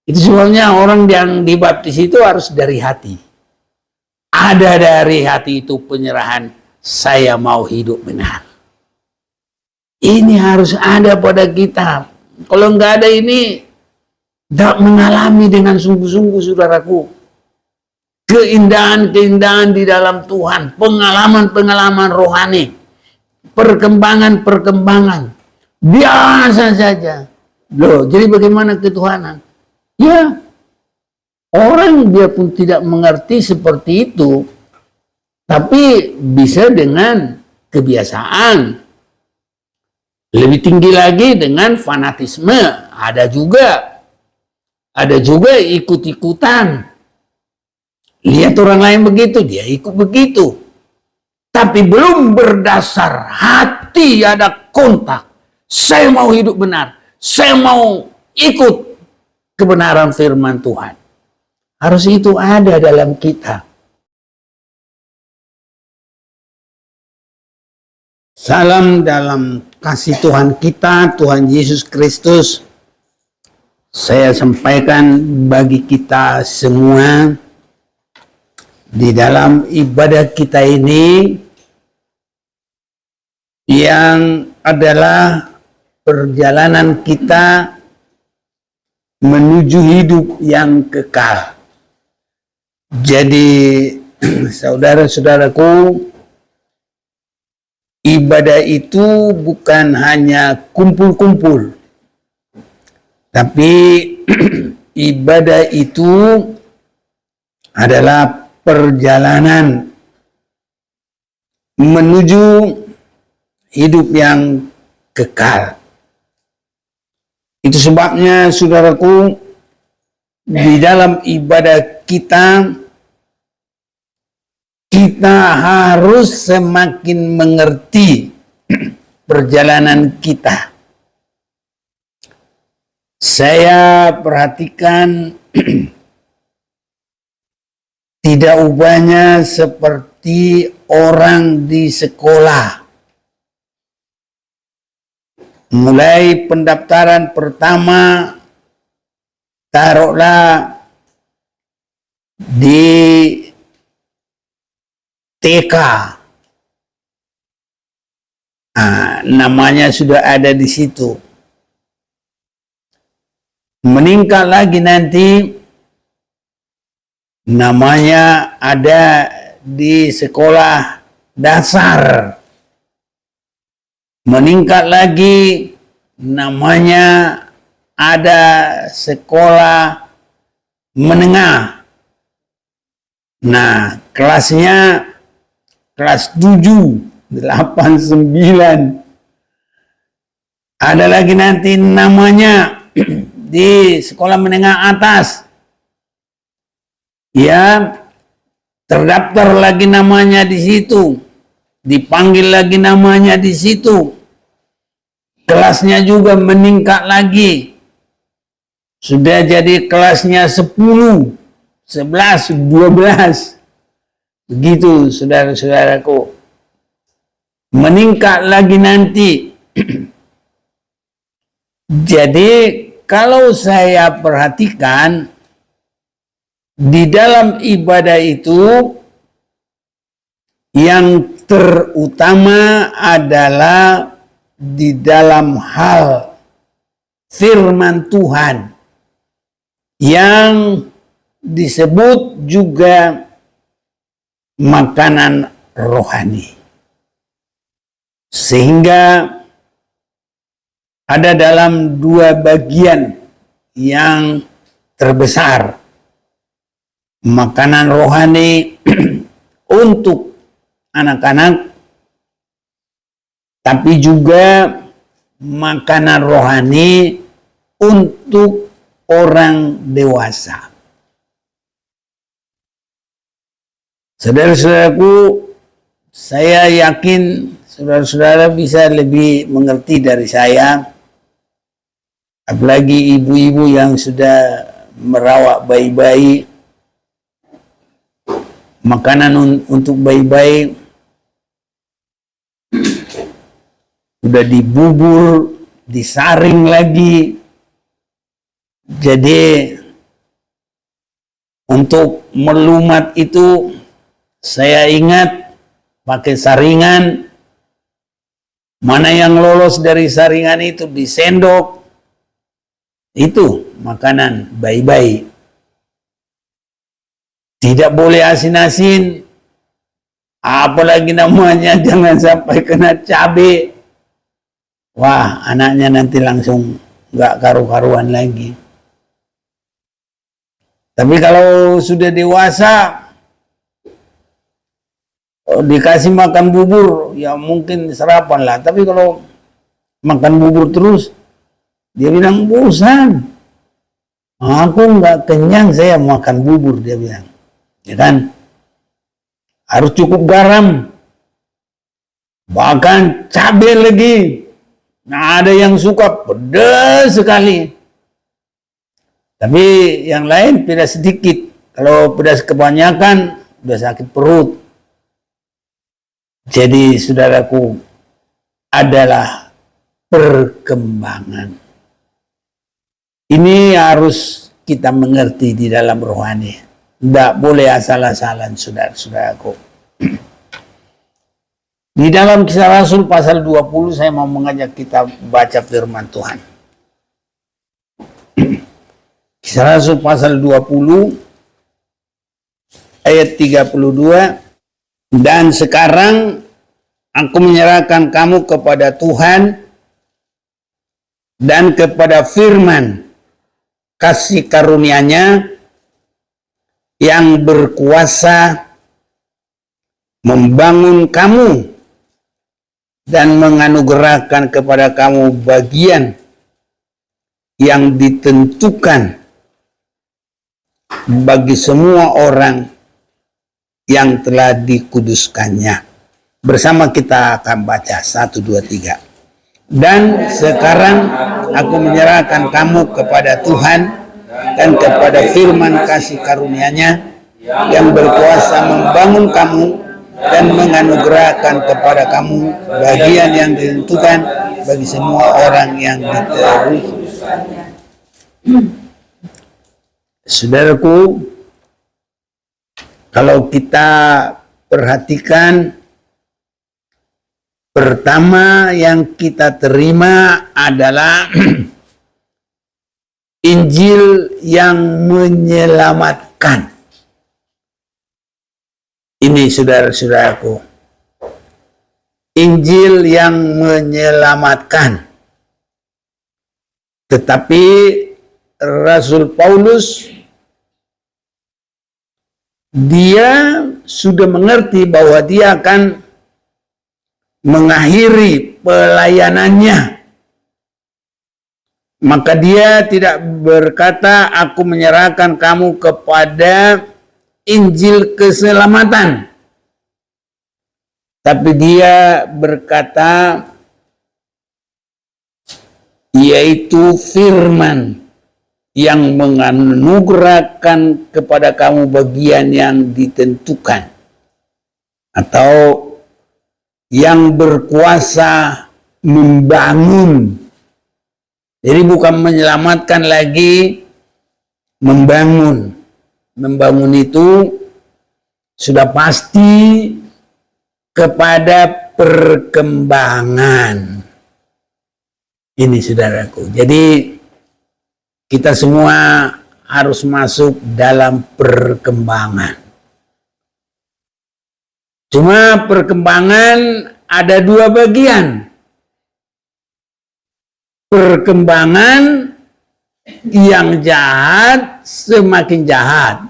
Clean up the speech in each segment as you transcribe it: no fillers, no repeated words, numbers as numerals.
Itu sebabnya orang yang dibaptis itu harus dari hati. Ada dari hati itu penyerahan, saya mau hidup benar. Ini harus ada pada kita. Kalau nggak ada ini, tidak mengalami dengan sungguh-sungguh, saudaraku, keindahan-keindahan di dalam Tuhan, pengalaman-pengalaman rohani, perkembangan-perkembangan, biasa saja. Loh, jadi bagaimana ketuhanan? Ya, orang dia pun tidak mengerti seperti itu, tapi bisa dengan kebiasaan. Lebih tinggi lagi dengan fanatisme, ada juga ikut-ikutan. Lihat orang lain begitu, dia ikut begitu. Tapi belum berdasar hati, ada kontak. Saya mau hidup benar, saya mau ikut kebenaran firman Tuhan. Harus itu ada dalam kita. Salam dalam kasih Tuhan kita, Tuhan Yesus Kristus. Saya sampaikan bagi kita semua di dalam ibadah kita ini yang adalah perjalanan kita menuju hidup yang kekal. Jadi saudara-saudaraku, ibadah itu bukan hanya kumpul-kumpul, tapi ibadah itu adalah perjalanan menuju hidup yang kekal. Itu sebabnya, saudaraku, di dalam ibadah kita harus semakin mengerti perjalanan kita. Saya perhatikan tidak ubahnya seperti orang di sekolah. Mulai pendaftaran pertama, taruhlah di TK, namanya sudah ada di situ. Meningkat lagi nanti, namanya ada di sekolah dasar. Meningkat lagi, namanya ada sekolah menengah. Nah, kelasnya kelas 7, 8, 9. Ada lagi nanti namanya di sekolah menengah atas. Ya, terdaftar lagi namanya di situ. Dipanggil lagi namanya di situ. Kelasnya juga meningkat lagi. Sudah jadi kelasnya 10, 11, 12. Begitu, saudara-saudaraku. Meningkat lagi nanti. Jadi, kalau saya perhatikan, di dalam ibadah itu, yang terutama adalah di dalam hal firman Tuhan yang disebut juga makanan rohani. Sehingga ada dalam dua bagian yang terbesar. Makanan rohani untuk anak-anak, tapi juga makanan rohani untuk orang dewasa. Saudara-saudaraku, saya yakin saudara-saudara bisa lebih mengerti dari saya, apalagi ibu-ibu yang sudah merawat bayi-bayi. Makanan untuk bayi-bayi udah dibubur, disaring lagi. Jadi Untuk melumat itu saya ingat pakai saringan. Mana yang lolos dari saringan itu disendok. Itu makanan bayi-bayi. Tidak boleh asin-asin. Apalagi namanya jangan sampai kena cabai. Wah, anaknya nanti langsung nggak karu-karuan lagi. Tapi kalau sudah dewasa, dikasih makan bubur, ya mungkin sarapan lah. Tapi kalau makan bubur terus, dia bilang bosan. Aku nggak kenyang, saya makan bubur, dia bilang. Ya kan? Harus cukup garam. Bahkan cabai lagi. Nah, ada yang suka pedas sekali. Tapi yang lain pedas sedikit. Kalau pedas kebanyakan, udah sakit perut. Jadi saudaraku, adalah perkembangan. Ini harus kita mengerti di dalam rohani. Tidak boleh asal-asalan saudara-saudaraku. Di dalam Kisah Rasul pasal 20 saya mau mengajak kita baca firman Tuhan. Kisah Rasul pasal 20 ayat 32. Dan sekarang aku menyerahkan kamu kepada Tuhan dan kepada firman kasih karunia-Nya yang berkuasa membangun kamu dan menganugerahkan kepada kamu bagian yang ditentukan bagi semua orang yang telah dikuduskannya. Bersama kita akan baca 1, 2, 3. Dan sekarang aku menyerahkan kamu kepada Tuhan dan kepada firman kasih karunia-Nya yang berkuasa membangun kamu dan menganugerahkan kepada kamu bagian yang ditentukan bagi semua orang yang dikuduskannya. Saudaraku, kalau kita perhatikan, pertama yang kita terima adalah Injil yang menyelamatkan. Ini saudara-saudaraku, Injil yang menyelamatkan. Tetapi Rasul Paulus, dia sudah mengerti bahwa dia akan mengakhiri pelayanannya. Maka dia tidak berkata, aku menyerahkan kamu kepada Injil keselamatan. Tapi dia berkata, yaitu firman yang menganugerahkan kepada kamu bagian yang ditentukan. Atau yang berkuasa membangun. Jadi bukan menyelamatkan lagi, membangun. Membangun itu sudah pasti kepada perkembangan. Ini saudaraku. Jadi kita semua harus masuk dalam perkembangan. Cuma perkembangan ada dua bagian. Perkembangan yang jahat semakin jahat.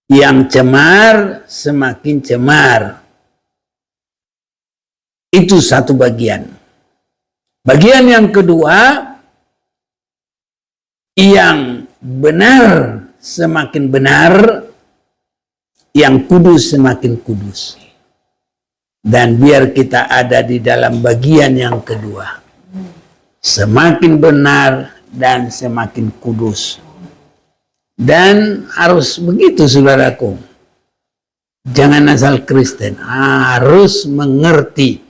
Yang cemar semakin cemar. Itu satu bagian. Bagian yang kedua, yang benar semakin benar, yang kudus semakin kudus. Dan biar kita ada di dalam bagian yang kedua. Semakin benar dan semakin kudus. Dan harus begitu saudaraku. Jangan asal Kristen. Harus mengerti.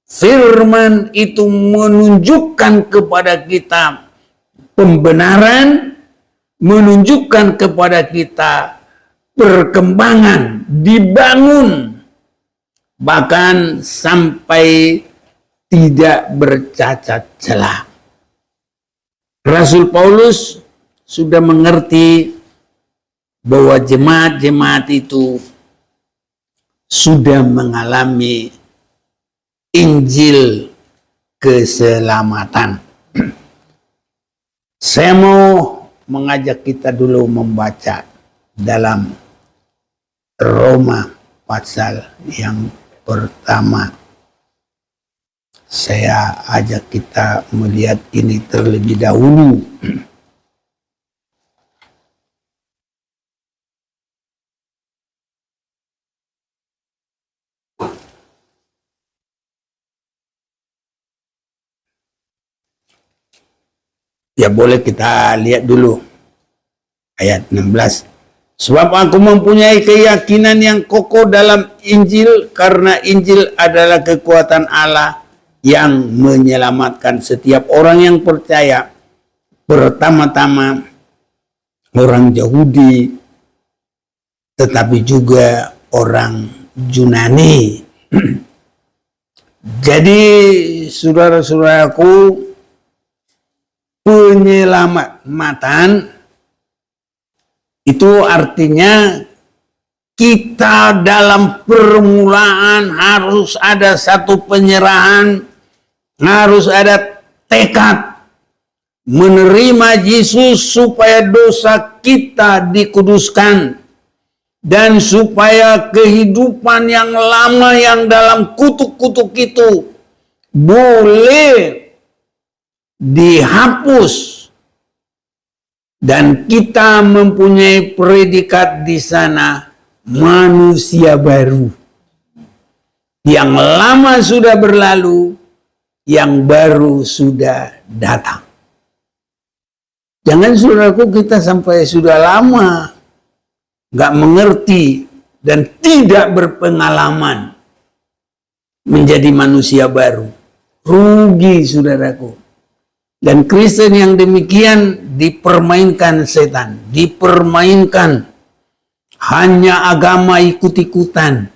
Firman itu menunjukkan kepada kita pembenaran menunjukkan kepada kita perkembangan, dibangun, bahkan sampai tidak bercacat celah. Rasul Paulus sudah mengerti bahwa jemaat-jemaat itu sudah mengalami Injil keselamatan. Saya mau mengajak kita dulu membaca dalam Roma pasal yang pertama. Saya ajak kita melihat ini terlebih dahulu. Ya boleh kita lihat dulu ayat 16. Sebab aku mempunyai keyakinan yang kokoh dalam Injil, karena Injil adalah kekuatan Allah yang menyelamatkan setiap orang yang percaya, pertama-tama orang Yahudi, tetapi juga orang Yunani. Jadi saudara-saudaraku, penyelamatan itu artinya kita dalam permulaan harus ada satu penyerahan, harus ada tekad menerima Yesus supaya dosa kita dikuduskan dan supaya kehidupan yang lama yang dalam kutuk-kutuk itu boleh dihapus. Dan kita mempunyai predikat di sana, manusia baru. Yang lama sudah berlalu, yang baru sudah datang. Jangan saudaraku kita sampai sudah lama nggak mengerti dan tidak berpengalaman menjadi manusia baru. Rugi saudaraku. Dan Kristen yang demikian dipermainkan setan, dipermainkan hanya agama ikut-ikutan,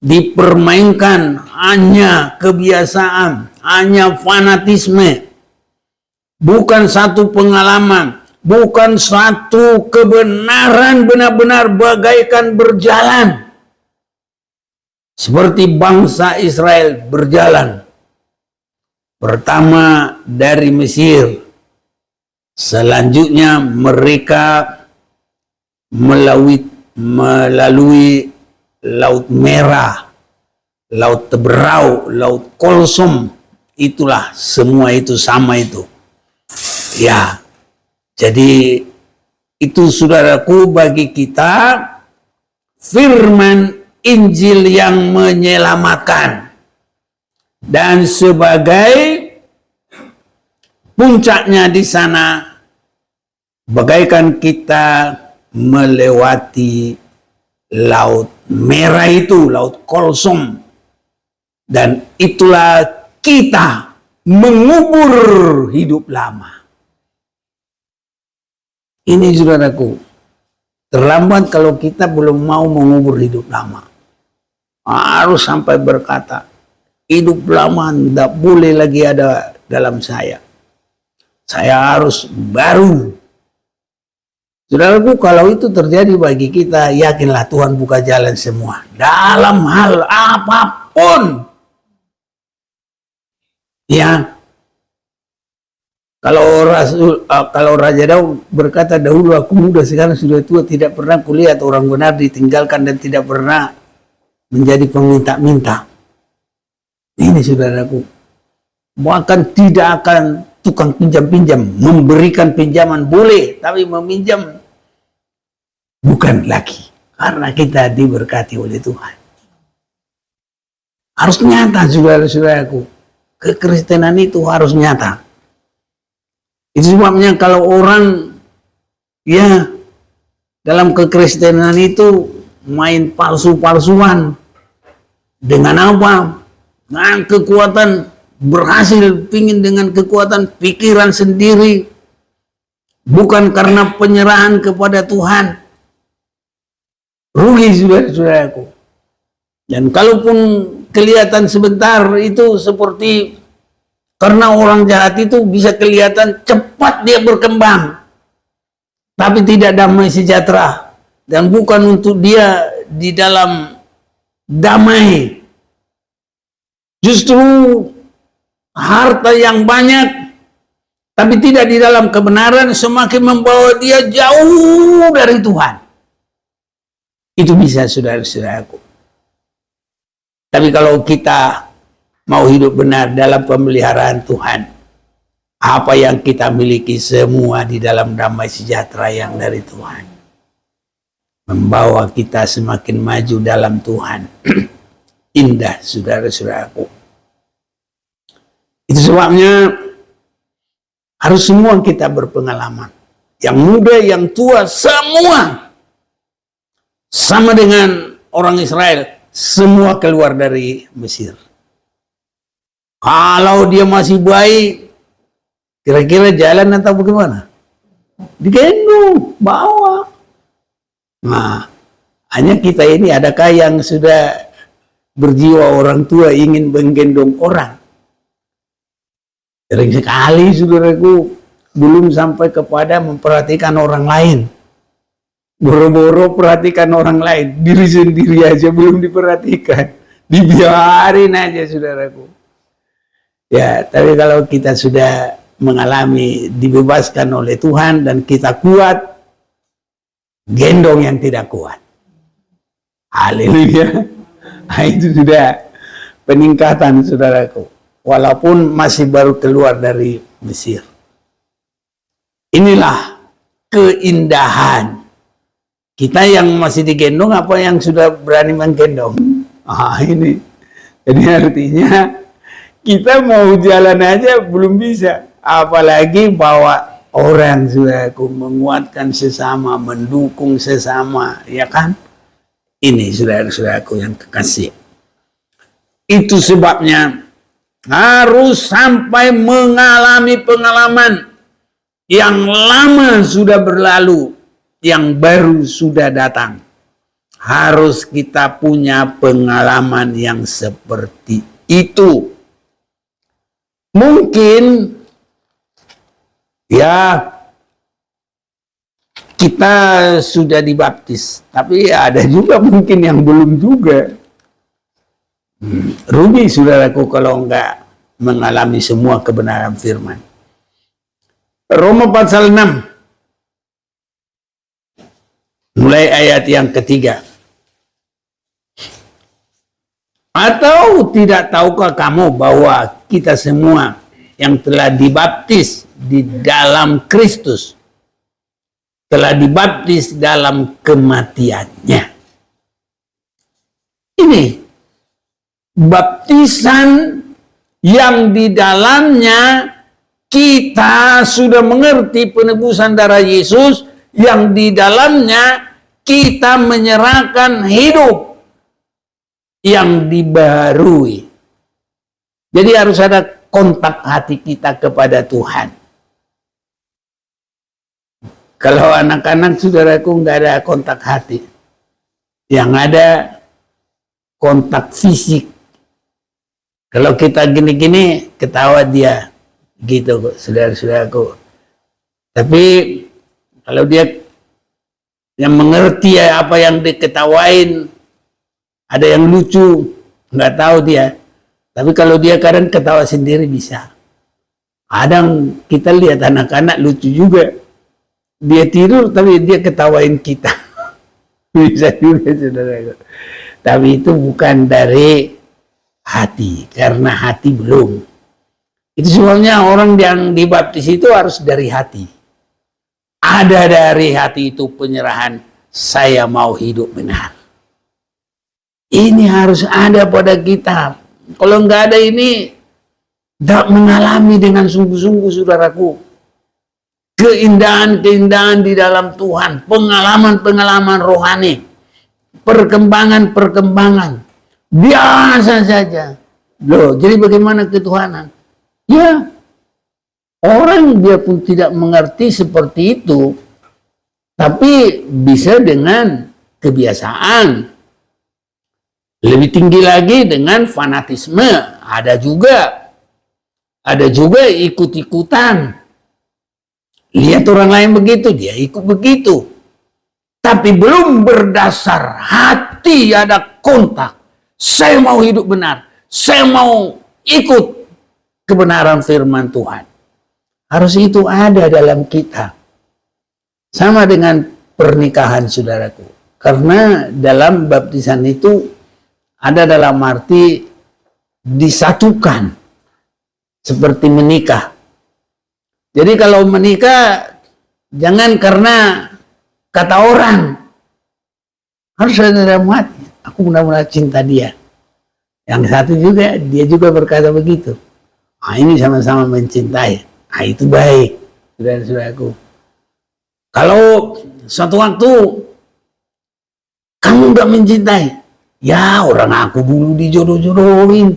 dipermainkan hanya kebiasaan, hanya fanatisme, bukan satu pengalaman, bukan satu kebenaran benar-benar bagaikan berjalan seperti bangsa Israel berjalan. Pertama dari Mesir, selanjutnya mereka melalui Laut Merah, Laut Teberau, Laut Kolsom, itulah semua itu sama itu. Ya, jadi itu saudaraku bagi kita firman Injil yang menyelamatkan. Dan sebagai puncaknya di sana, bagaikan kita melewati Laut Merah itu, Laut Kolsom. Dan itulah kita mengubur hidup lama. Ini saudaraku, terlambat kalau kita belum mau mengubur hidup lama. Harus sampai berkata, hidup lama tidak boleh lagi ada dalam saya. Saya harus baru. Saudaraku, kalau itu terjadi bagi kita, yakinlah Tuhan buka jalan semua. Dalam hal apapun. Ya. Kalau Raja Daud berkata, dahulu aku muda, sekarang sudah tua, tidak pernah kulihat orang benar ditinggalkan dan tidak pernah menjadi peminta-minta. Ini saudaraku, bahkan tidak akan tukang pinjam-pinjam, memberikan pinjaman boleh, tapi meminjam bukan lagi, karena kita diberkati oleh Tuhan. Harus nyata saudara-saudaraku, kekristenan itu harus nyata. Itu sebabnya kalau orang ya dalam kekristenan itu main palsu-palsuan, dengan apa? Dengan kekuatan, berhasil pingin dengan kekuatan pikiran sendiri, bukan karena penyerahan kepada Tuhan. Rugi saudara-saudaraku. Dan kalaupun kelihatan sebentar itu seperti, karena orang jahat itu bisa kelihatan cepat dia berkembang, tapi tidak damai sejahtera. Dan bukan untuk dia di dalam damai. Justru harta yang banyak, tapi tidak di dalam kebenaran, semakin membawa dia jauh dari Tuhan. Itu bisa saudara-saudaraku. Tapi kalau kita mau hidup benar dalam pemeliharaan Tuhan, apa yang kita miliki semua di dalam damai sejahtera yang dari Tuhan, membawa kita semakin maju dalam Tuhan. Indah saudara-saudaraku. Itu sebabnya harus semua kita berpengalaman. Yang muda, yang tua, semua sama dengan orang Israel, semua keluar dari Mesir. Kalau dia masih baik, kira-kira jalan atau bagaimana? Digendong, bawa. Nah, hanya kita ini, adakah yang sudah berjiwa orang tua ingin menggendong orang? Sering sekali saudaraku, belum sampai kepada memperhatikan orang lain. Boro-boro perhatikan orang lain, diri sendiri aja belum diperhatikan, dibiarin aja saudaraku. Ya, tapi kalau kita sudah mengalami dibebaskan oleh Tuhan dan kita kuat, gendong yang tidak kuat. Haleluya. Nah, itu sudah peningkatan saudaraku, walaupun masih baru keluar dari Mesir. Inilah keindahan. Kita yang masih digendong, apa yang sudah berani menggendong? Ini. Jadi artinya kita mau jalan aja belum bisa. Apalagi bawa orang, saudaraku, menguatkan sesama, mendukung sesama, ya kan? Ini saudara-saudaraku yang kekasih. Itu sebabnya harus sampai mengalami pengalaman yang lama sudah berlalu, yang baru sudah datang. Harus kita punya pengalaman yang seperti itu. Mungkin ya kita sudah dibaptis, tapi ada juga mungkin yang belum juga. Rugi saudaraku kalau enggak mengalami semua kebenaran firman. Roma pasal 6. Mulai ayat yang ketiga. Atau tidak tahukah kamu bahwa kita semua yang telah dibaptis di dalam Kristus telah dibaptis dalam kematiannya? Ini baptisan yang di dalamnya kita sudah mengerti penebusan darah Yesus, yang di dalamnya kita menyerahkan hidup yang dibaharui. Jadi harus ada kontak hati kita kepada Tuhan. Kalau anak-anak saudaraku nggak ada kontak hati, yang ada kontak fisik. Kalau kita gini-gini, ketawa dia, gitu saudara-saudaraku. Tapi kalau dia yang mengerti ya apa yang diketawain, ada yang lucu, nggak tahu dia. Tapi kalau dia kadang ketawa sendiri bisa. Kadang kita lihat anak-anak lucu juga. Dia tidur tapi dia ketawain kita. Bisa juga saudara. Tapi itu bukan dari hati, karena hati belum. Itu sebabnya orang yang dibaptis itu harus dari hati. Ada dari hati itu penyerahan, saya mau hidup benar. Ini harus ada pada kita. Kalau nggak ada ini, tidak mengalami dengan sungguh-sungguh saudaraku. Keindahan-keindahan di dalam Tuhan, pengalaman-pengalaman rohani, perkembangan-perkembangan, biasa saja. Loh, jadi bagaimana ketuhanan? Ya, orang dia pun tidak mengerti seperti itu, tapi bisa dengan kebiasaan. Lebih tinggi lagi dengan fanatisme. Ada juga ikut-ikutan. Lihat orang lain begitu, dia ikut begitu. Tapi belum berdasar hati, ada kontak. Saya mau hidup benar. Saya mau ikut kebenaran firman Tuhan. Harus itu ada dalam kita. Sama dengan pernikahan, saudaraku. Karena dalam baptisan itu ada dalam arti disatukan. Seperti menikah. Jadi kalau menikah, jangan karena kata orang. Harus ada dalam hati. Aku benar-benar cinta dia. Yang satu juga, dia juga berkata begitu. Ah, ini sama-sama mencintai. Ah, itu baik, saudara-saudaraku. Kalau suatu waktu kamu nggak mencintai, ya orang aku dulu dijodoh-jodohin.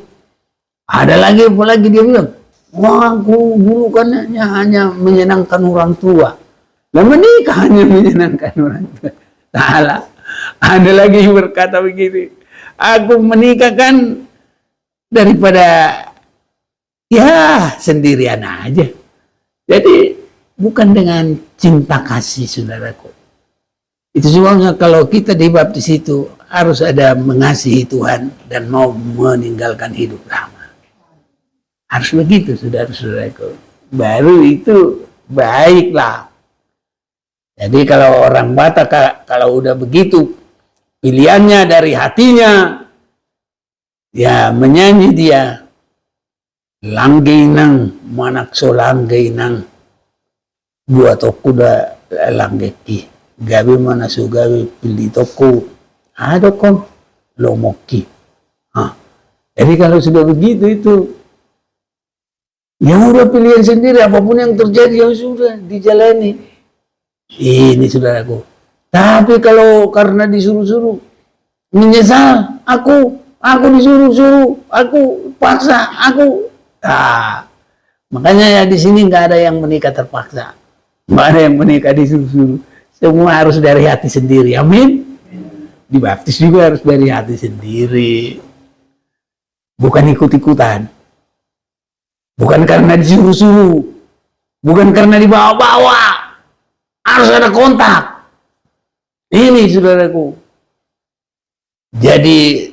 Ada lagi apalagi dia bilang, wah aku dulu kan hanya menyenangkan orang tua. Lah menikah hanya menyenangkan orang tua. Salah. Ada lagi yang berkata begini, aku menikah kan daripada ya sendirian aja. Jadi bukan dengan cinta kasih, saudaraku. Itu sebabnya kalau kita dibaptis itu harus ada mengasihi Tuhan dan mau meninggalkan hidup lama. Harus begitu, saudara-saudaraku. Baru itu baiklah. Jadi kalau orang Batak kalau udah begitu pilihannya dari hatinya, ya menyanyi dia langgainang manakso langgainang buat toko da langgeki gabi mana su gabi pilih toko ada kon lomoki. Jadi kalau sudah begitu itu yang udah pilihan sendiri, apapun yang terjadi ya sudah dijalani. Ini saudaraku. Tapi kalau karena disuruh-suruh menyesal, aku disuruh-suruh, aku paksa, makanya ya di sini nggak ada yang menikah terpaksa, nggak ada yang menikah disuruh-suruh. Semua harus dari hati sendiri. Amin. Dibaptis juga harus dari hati sendiri, bukan ikut-ikutan, bukan karena disuruh-suruh, bukan karena dibawa-bawa. Harus ada kontak. Ini saudaraku. Jadi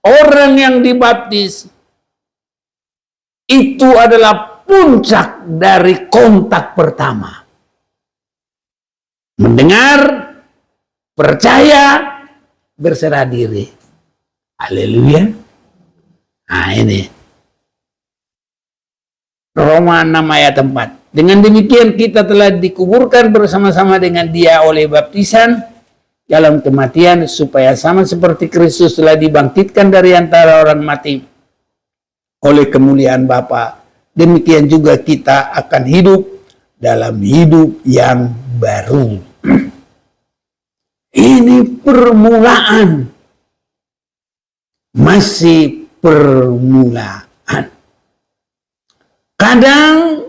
orang yang dibaptis itu adalah puncak dari kontak pertama. Mendengar, percaya, berserah diri. Haleluya. Nah ini. Roma 6 ayat 4. Dengan demikian kita telah dikuburkan bersama-sama dengan dia oleh baptisan dalam kematian, supaya sama seperti Kristus telah dibangkitkan dari antara orang mati oleh kemuliaan Bapa, demikian juga kita akan hidup dalam hidup yang baru. Ini permulaan, masih permulaan. Kadang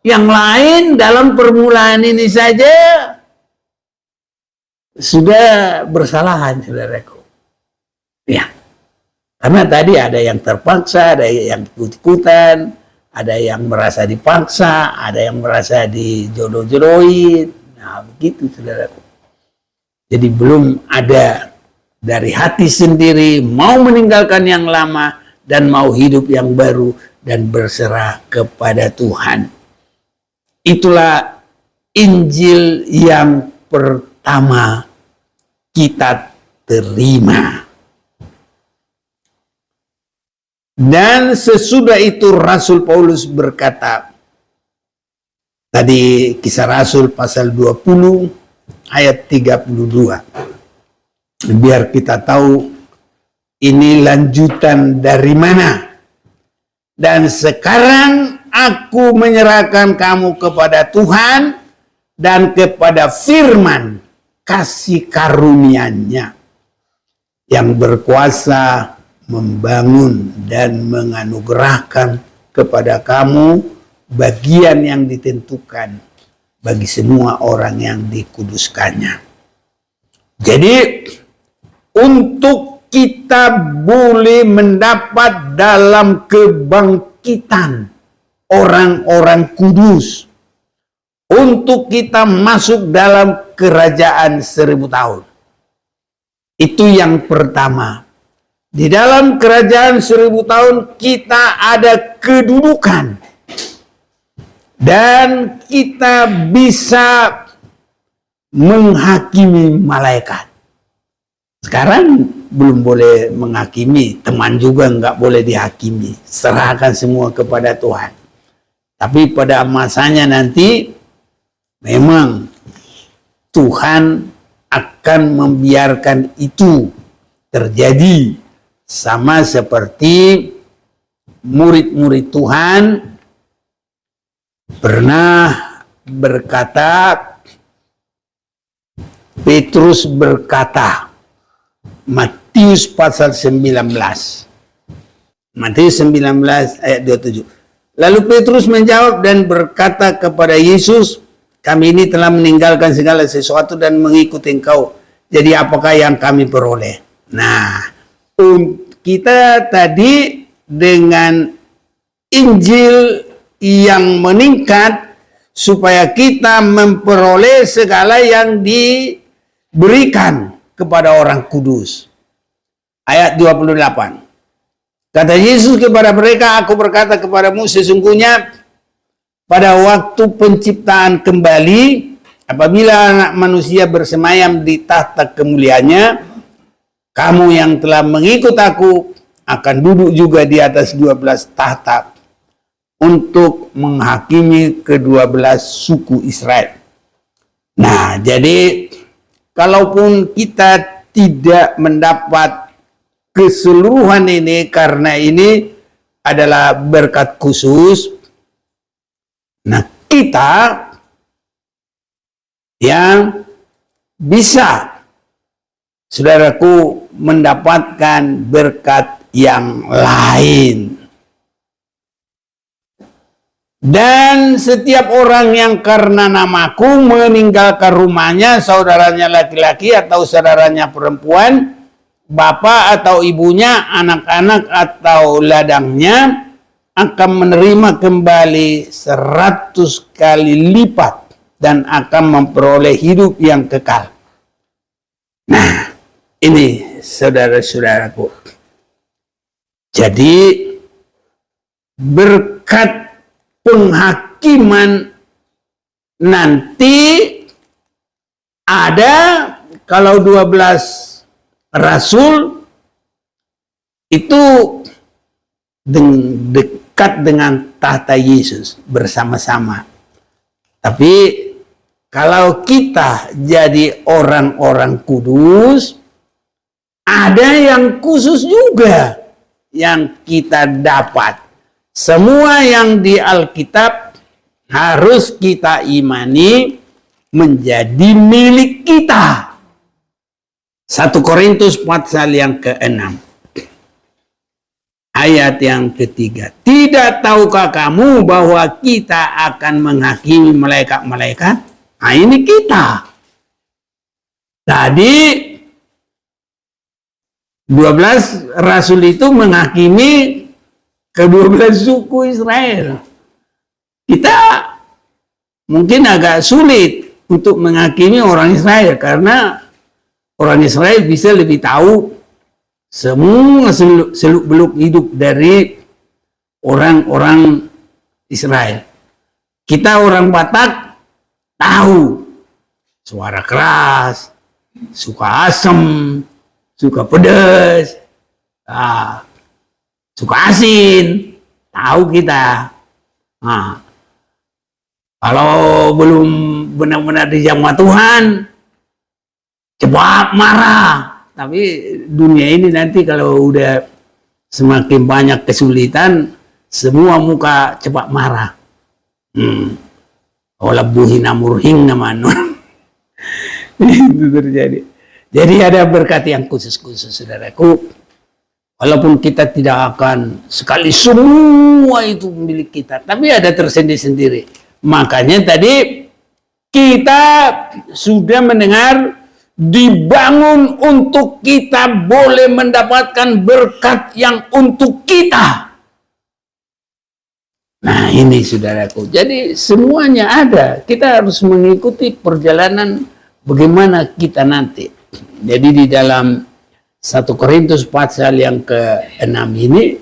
yang lain dalam permulaan ini saja sudah bersalahan, saudaraku. Ya, karena tadi ada yang terpaksa, ada yang ikut-ikutan, ada yang merasa dipaksa, ada yang merasa dijodoh-jodohin. Nah, begitu, saudaraku. Jadi belum ada dari hati sendiri mau meninggalkan yang lama dan mau hidup yang baru dan berserah kepada Tuhan. Itulah Injil yang pertama kita terima. Dan sesudah itu Rasul Paulus berkata, tadi Kisah Rasul pasal 20 ayat 32. Biar kita tahu ini lanjutan dari mana. Dan sekarang aku menyerahkan kamu kepada Tuhan dan kepada firman kasih karunia-Nya yang berkuasa membangun dan menganugerahkan kepada kamu bagian yang ditentukan bagi semua orang yang dikuduskannya. Jadi untuk kita boleh mendapat dalam kebangkitan orang-orang kudus, untuk kita masuk dalam kerajaan 1000 tahun. Itu yang pertama. Di dalam kerajaan 1000 tahun kita ada kedudukan. Dan kita bisa menghakimi malaikat. Sekarang belum boleh menghakimi, teman juga nggak boleh dihakimi. Serahkan semua kepada Tuhan. Tapi pada masanya nanti memang Tuhan akan membiarkan itu terjadi, sama seperti murid-murid Tuhan pernah berkata, Petrus berkata, Matius pasal 19. Matius 19 ayat 27. Lalu Petrus menjawab dan berkata kepada Yesus, kami ini telah meninggalkan segala sesuatu dan mengikuti Engkau. Jadi apakah yang kami peroleh? Nah, kita tadi dengan Injil yang meningkat supaya kita memperoleh segala yang diberikan kepada orang kudus. Ayat 28. Kata Yesus kepada mereka, aku berkata kepadamu sesungguhnya pada waktu penciptaan kembali, apabila anak manusia bersemayam di tahta kemuliaannya, kamu yang telah mengikut aku akan duduk juga di atas 12 tahta untuk menghakimi ke-12 suku Israel. Nah, jadi kalaupun kita tidak mendapat keseluruhan ini karena ini adalah berkat khusus, nah kita yang bisa, saudaraku, mendapatkan berkat yang lain. Dan setiap orang yang karena namaku meninggalkan rumahnya, saudaranya laki-laki atau saudaranya perempuan, bapak atau ibunya, anak-anak atau ladangnya, akan menerima kembali 100 kali lipat dan akan memperoleh hidup yang kekal. Nah, ini saudara-saudaraku. Jadi berkat penghakiman nanti ada, kalau 12 rasul itu dekat dengan tahta Yesus bersama-sama. Tapi kalau kita jadi orang-orang kudus, ada yang khusus juga yang kita dapat. Semua yang di Alkitab harus kita imani menjadi milik kita. 1 Korintus pasal yang ke-6. Ayat yang ketiga. Tidak tahukah kamu bahwa kita akan menghakimi malaikat-malaikat? Nah, ini kita. Tadi 12 rasul itu menghakimi ke-12 suku Israel. Kita mungkin agak sulit untuk menghakimi orang Israel karena orang Israel bisa lebih tahu semua seluk-beluk hidup dari orang-orang Israel. Kita orang Batak tahu suara keras, suka asam, suka pedas, suka asin, tahu kita. Nah, kalau belum benar-benar dijamah Tuhan, cepat marah. Tapi dunia ini nanti kalau udah semakin banyak kesulitan, semua muka cepat marah. Olah buhina murhing namanya. Itu terjadi. Jadi ada berkat yang khusus-khusus, saudaraku. Walaupun kita tidak akan sekali semua itu milik kita, tapi ada tersendiri-sendiri. Makanya tadi kita sudah mendengar dibangun untuk kita boleh mendapatkan berkat yang untuk kita. Nah ini saudaraku, jadi semuanya ada. Kita harus mengikuti perjalanan bagaimana kita nanti. Jadi di dalam 1 Korintus pasal yang ke-6 ini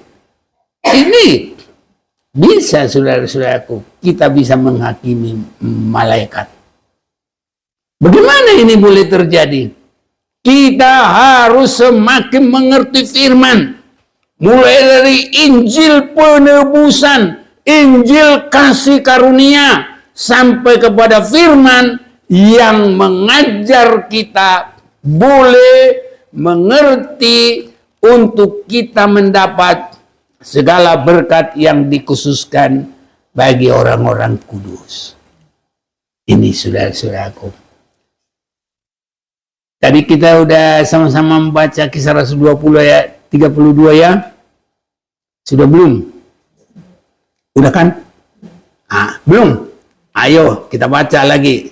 bisa saudara-saudaraku, kita bisa menghakimi malaikat. Bagaimana ini boleh terjadi? Kita harus semakin mengerti firman. Mulai dari Injil penebusan, Injil kasih karunia, sampai kepada firman yang mengajar kita boleh mengerti untuk kita mendapat segala berkat yang dikhususkan bagi orang-orang kudus. Ini saudara-saudaraku. Tadi kita udah sama-sama membaca Kisah Rasul 20 ayat 32 ya. Sudah belum? Udah kan? Belum? Ayo kita baca lagi.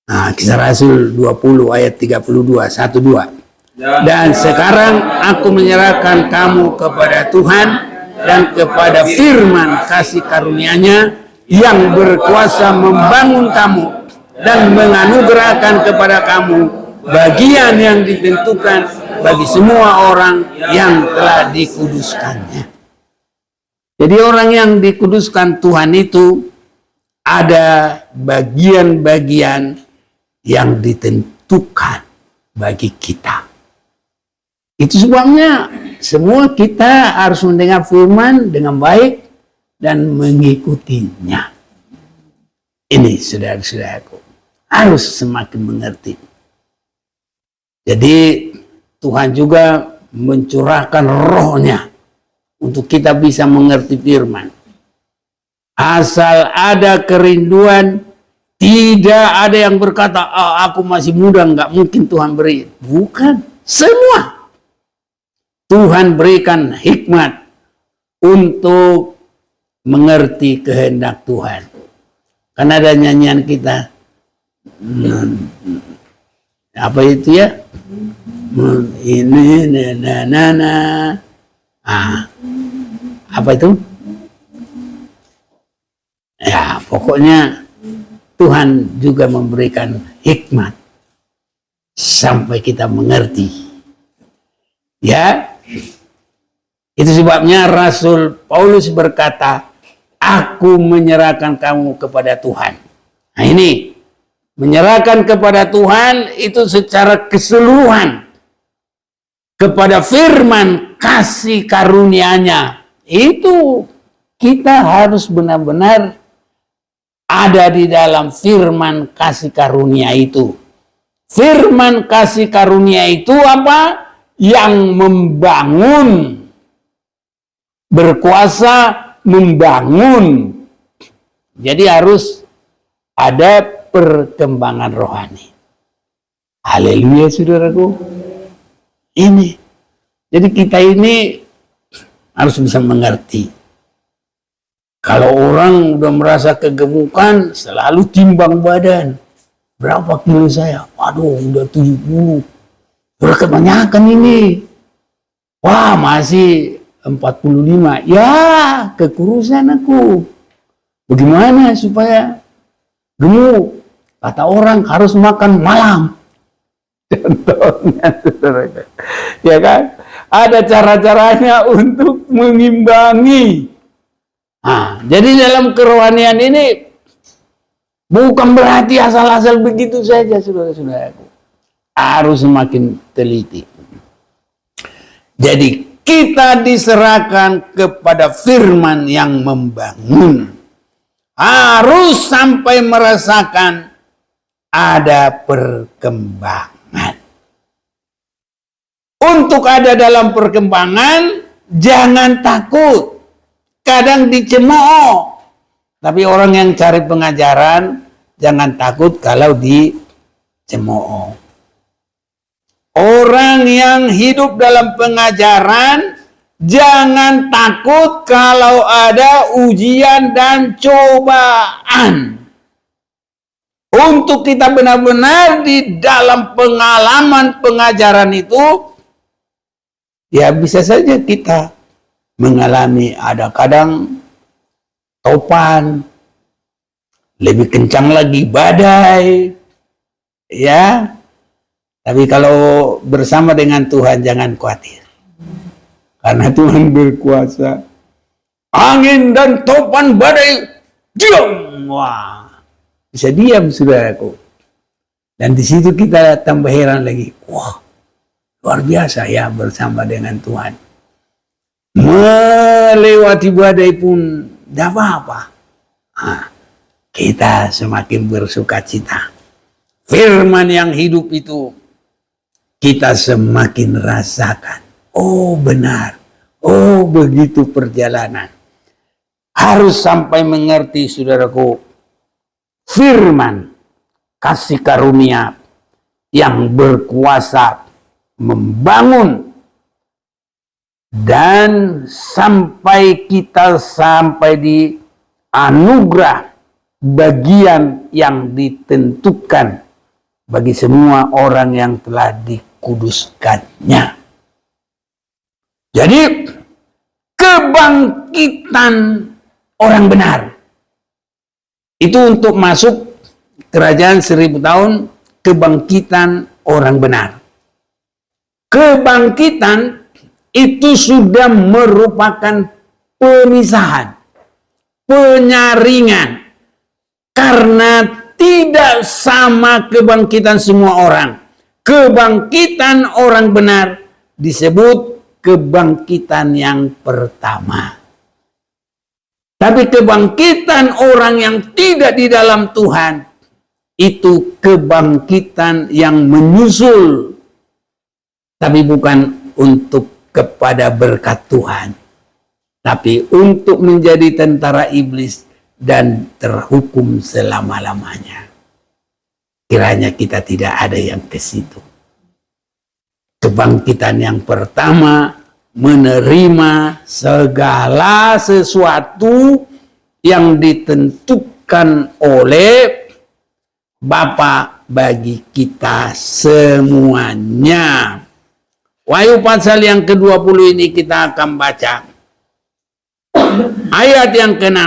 Kisah Rasul 20 ayat 32, 1-2. Dan sekarang aku menyerahkan kamu kepada Tuhan dan kepada firman kasih karunia-Nya yang berkuasa membangun kamu dan menganugerahkan kepada kamu bagian yang ditentukan bagi semua orang yang telah dikuduskannya. Jadi orang yang dikuduskan Tuhan itu ada bagian-bagian yang ditentukan bagi kita. Itu sebabnya semua kita harus mendengar firman dengan baik dan mengikutinya. Ini saudara-saudaraku, harus semakin mengerti. Jadi Tuhan juga mencurahkan rohnya untuk kita bisa mengerti firman. Asal ada kerinduan, tidak ada yang berkata, aku masih muda, nggak mungkin Tuhan beri. Bukan, semua. Tuhan berikan hikmat untuk mengerti kehendak Tuhan. Karena ada nyanyian kita. Apa itu ya? Ini, apa itu? Ya, pokoknya Tuhan juga memberikan hikmat sampai kita mengerti. Ya, itu sebabnya Rasul Paulus berkata, aku menyerahkan kamu kepada Tuhan. Nah ini, menyerahkan kepada Tuhan itu secara keseluruhan. Kepada firman kasih karunia-Nya. Itu kita harus benar-benar ada di dalam firman kasih karunia itu. Firman kasih karunia itu apa? Yang membangun. Berkuasa membangun. Jadi harus ada perkembangan rohani. Haleluya saudaraku. Ini. Jadi kita ini harus bisa mengerti. Kalau orang udah merasa kegemukan, selalu timbang badan. Berapa kilo saya? Waduh, udah 70. Udah kebanyakan ini. Wah, masih 45. Ya, kekurusan aku. Bagaimana supaya gemuk? Kata orang harus makan malam. Contohnya, saudara. Ya kan? Ada cara-caranya untuk mengimbangi. Nah, jadi dalam kerohanian ini bukan berarti asal-asal begitu saja, saudara-saudaraku. Harus semakin teliti. Jadi kita diserahkan kepada firman yang membangun. Harus sampai merasakan ada perkembangan. Untuk ada dalam perkembangan, jangan takut. Kadang dicemooh. Tapi orang yang cari pengajaran, jangan takut kalau dicemooh. Orang yang hidup dalam pengajaran, jangan takut kalau ada ujian dan cobaan. Untuk kita benar-benar di dalam pengalaman pengajaran itu, ya bisa saja kita mengalami ada kadang topan, lebih kencang lagi badai, ya. Tapi kalau bersama dengan Tuhan jangan khawatir. Karena Tuhan berkuasa. Angin dan topan badai diam. Wah, bisa diam saudaraku. Dan di situ kita tambah heran lagi. Wah, luar biasa ya bersama dengan Tuhan. Melewati badai pun tidak apa-apa. Nah, kita semakin bersuka cita. Firman yang hidup itu kita semakin rasakan. Oh benar, oh begitu perjalanan. Harus sampai mengerti saudaraku, firman kasih karunia yang berkuasa membangun dan sampai kita sampai di anugerah bagian yang ditentukan bagi semua orang yang telah dikuduskannya. Jadi kebangkitan orang benar itu untuk masuk kerajaan 1000 tahun, kebangkitan orang benar. Kebangkitan itu sudah merupakan pemisahan, penyaringan, karena tidak sama kebangkitan semua orang. Kebangkitan orang benar disebut kebangkitan yang pertama. Tapi kebangkitan orang yang tidak di dalam Tuhan itu kebangkitan yang menyusul. Tapi bukan untuk kepada berkat Tuhan, tapi untuk menjadi tentara iblis dan terhukum selama-lamanya. Kiranya kita tidak ada yang ke situ. Kebangkitan yang pertama menerima segala sesuatu yang ditentukan oleh Bapa bagi kita semuanya. Wahyu pasal yang ke-20 ini kita akan baca ayat yang ke-6.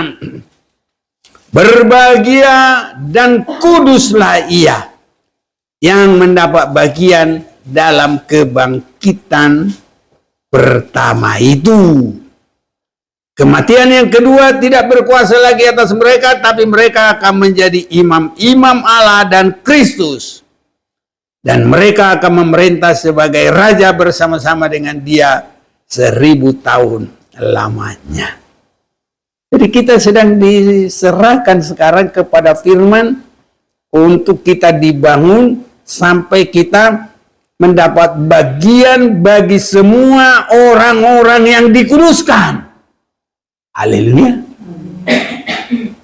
Berbahagia dan kuduslah ia yang mendapat bagian dalam kebangkitan pertama itu. Kematian yang kedua tidak berkuasa lagi atas mereka, tapi mereka akan menjadi imam-imam Allah dan Kristus. Dan mereka akan memerintah sebagai raja bersama-sama dengan dia 1000 tahun lamanya. Jadi kita sedang diserahkan sekarang kepada firman untuk kita dibangun sampai kita mendapat bagian bagi semua orang-orang yang dikuduskan. Haleluya.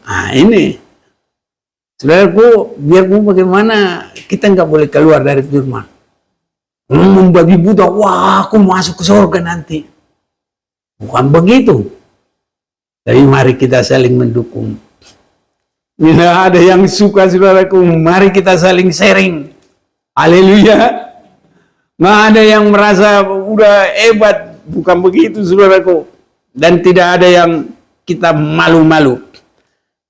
Nah ini, saudaraku, biarpun bagaimana kita nggak boleh keluar dari firman. Membagi buta, wah aku masuk ke surga nanti. Bukan begitu. Tapi mari kita saling mendukung. Bila ada yang suka saudaraku, mari kita saling sharing. Haleluya. Nggak ada yang merasa udah hebat. Bukan begitu saudaraku. Dan tidak ada yang kita malu-malu.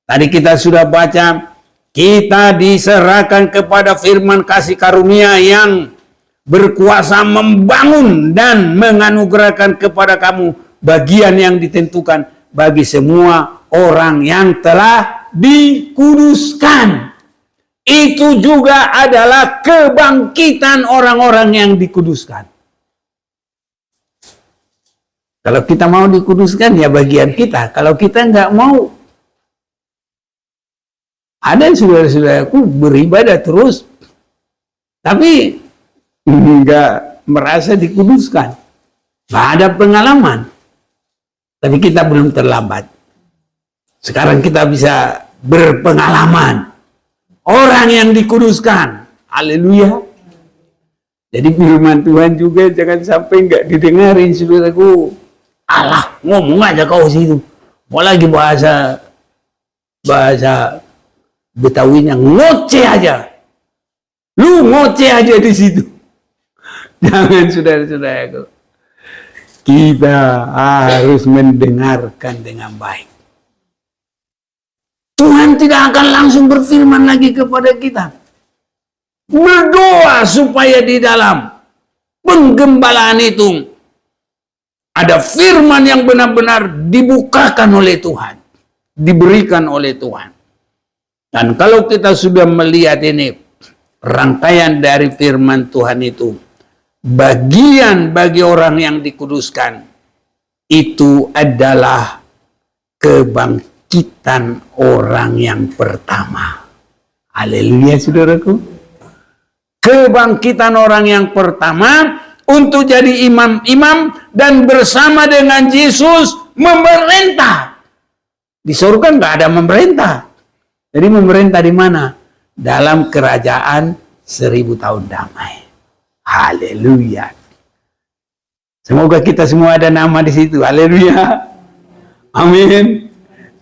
Tadi kita sudah baca, kita diserahkan kepada firman kasih karunia yang berkuasa membangun dan menganugerahkan kepada kamu bagian yang ditentukan bagi semua orang yang telah dikuduskan. Itu juga adalah kebangkitan orang-orang yang dikuduskan. Kalau kita mau dikuduskan, ya bagian kita. Kalau kita nggak mau, ada saudara-saudaraku beribadah terus, tapi nggak merasa dikuduskan. Nggak ada pengalaman. Tapi kita belum terlambat. Sekarang kita bisa berpengalaman. Orang yang dikuduskan. Haleluya. Jadi firman Tuhan juga jangan sampai nggak didengarin, saudaraku. Allah, ngomong aja kau situ. Apalagi bahasa Betawinya, ngoceh aja. Lu ngoceh aja di situ. Jangan, saudara-saudaraku. Kita harus mendengarkan dengan baik. Tuhan tidak akan langsung berfirman lagi kepada kita. Berdoa supaya di dalam penggembalaan itu ada firman yang benar-benar dibukakan oleh Tuhan, diberikan oleh Tuhan. Dan kalau kita sudah melihat ini, rangkaian dari firman Tuhan itu, bagian bagi orang yang dikuduskan, itu adalah kebangkitan orang yang pertama. Haleluya, saudaraku. Kebangkitan orang yang pertama untuk jadi imam-imam dan bersama dengan Yesus memerintah. Di surga nggak ada memerintah. Jadi memerintah di mana? Dalam kerajaan 1000 tahun damai. Haleluya. Semoga kita semua ada nama di situ. Haleluya. Amin.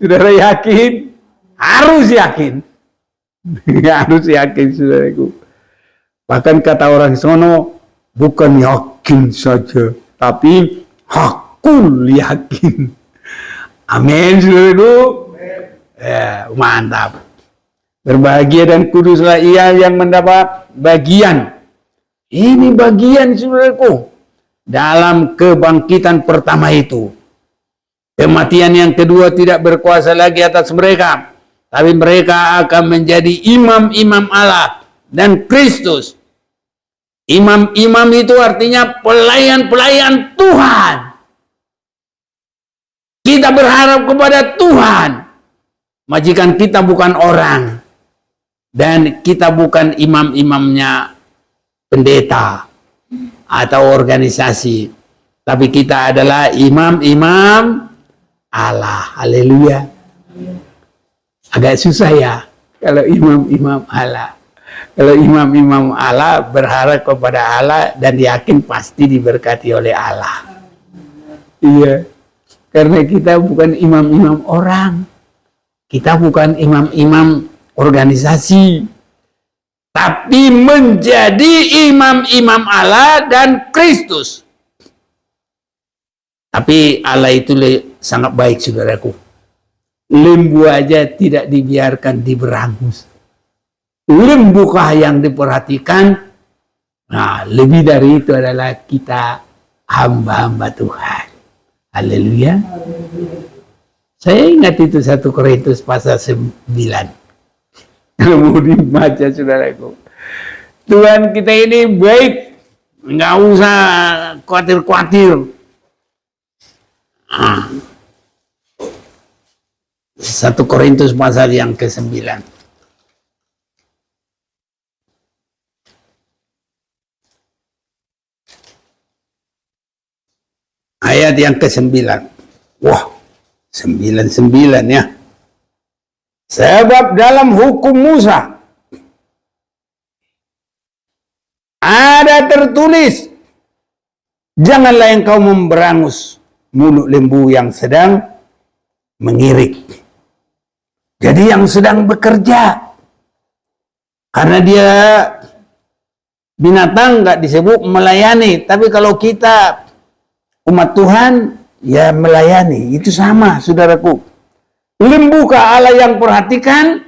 Saudara yakin? Harus yakin. Harus yakin, saudaraku. Bahkan kata orang sono, bukan yakin saja, tapi hakul yakin. Amin, saudaraku. Ya, mantap. Berbahagia dan kuduslah ia yang mendapat bagian. Ini bagian, saudaraku, dalam kebangkitan pertama itu. Kematian yang kedua tidak berkuasa lagi atas mereka, tapi mereka akan menjadi imam-imam Allah dan Kristus. Imam-imam itu artinya pelayan-pelayan Tuhan. Kita berharap kepada Tuhan. Majikan kita bukan orang. Dan kita bukan imam-imamnya pendeta atau organisasi. Tapi kita adalah imam-imam Allah. Haleluya. Agak susah ya kalau imam-imam Allah. Kalau imam-imam Allah berharap kepada Allah dan yakin pasti diberkati oleh Allah. Iya. Karena kita bukan imam-imam orang. Kita bukan imam-imam organisasi. Tapi menjadi imam-imam Allah dan Kristus. Tapi Allah itu sangat baik, saudaraku. Lembu aja tidak dibiarkan diberangus. Lembukah yang diperhatikan? Nah, lebih dari itu adalah kita hamba-hamba Tuhan. Haleluya. Saya ingat itu 1 Korintus pasal 9. Kalau mau dibaca, saudaraku. Tuhan kita ini baik. Nggak usah khawatir-khawatir. 1 Korintus pasal yang ke-9. Ayat yang ke-9. Wah, 99 ya. Sebab dalam hukum Musa ada tertulis, janganlah engkau memberangus mulut lembu yang sedang mengirik. Jadi yang sedang bekerja. Karena dia binatang nggak disebut melayani. Tapi kalau kita umat Tuhan, ya melayani. Itu sama, saudaraku. Lembukah Allah yang perhatikan?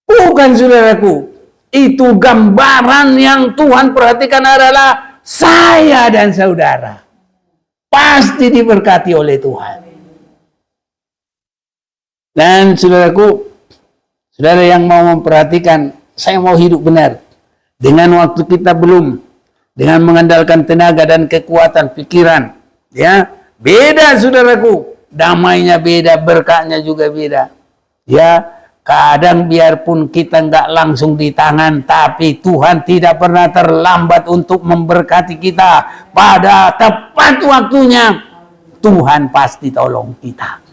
Bukan, saudaraku. Itu gambaran yang Tuhan perhatikan adalah saya dan saudara. Pasti diberkati oleh Tuhan. Dan saudaraku, saudara yang mau memperhatikan, saya mau hidup benar. Dengan waktu kita belum, dengan mengandalkan tenaga dan kekuatan pikiran, ya beda, saudaraku. Damainya beda, berkatnya juga beda. Ya, kadang biarpun kita nggak langsung di tangan, tapi Tuhan tidak pernah terlambat untuk memberkati kita. Pada tepat waktunya, Tuhan pasti tolong kita.